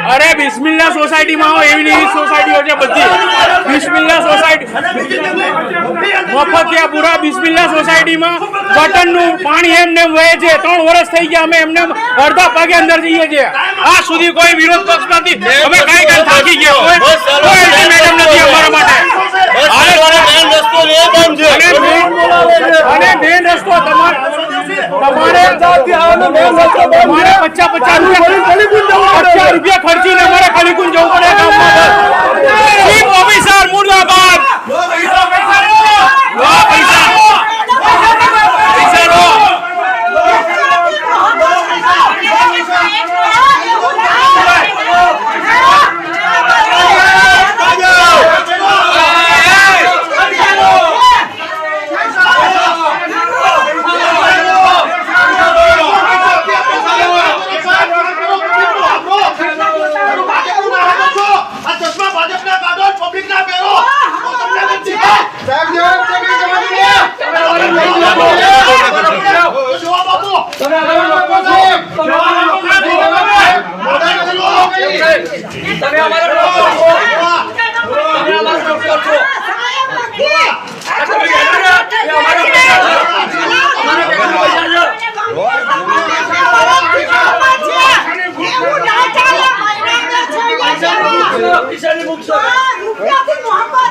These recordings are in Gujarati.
अरे बिस्मिल्ला सोसायटी में आओ एवी सोसायटी हो बधी बिस्मिल्ला सोसायटी मफतिया पूरा बिस्मिल्ला सोसायटी में बटन नु पानी एमने वहे छे 3 वर्ष થઈ ગયા અમે એમને અડધા ભાગે અંદર જઈએ છે આ સુધી કોઈ વિરોધ પક્ષ નથી અમે કાઈ થાકી ગયા કોઈ મેડમ નથી અમારા માટે અરે મેન રસ્તો એ બંધ છે અને મેન રસ્તો તમારે જાતિ આવનો મેન રસ્તો બંધ છે 50 રૂપિયા ખર્ચીને અમારે કલીકુંજ જવું પડે ગામમાં ચીફ ઓફિસર મુર્દાબાદ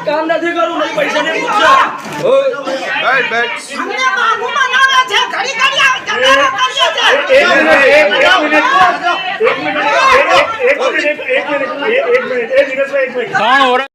काम नहीं करूं नहीं पैसा नहीं पूछा बैठ एक मिनट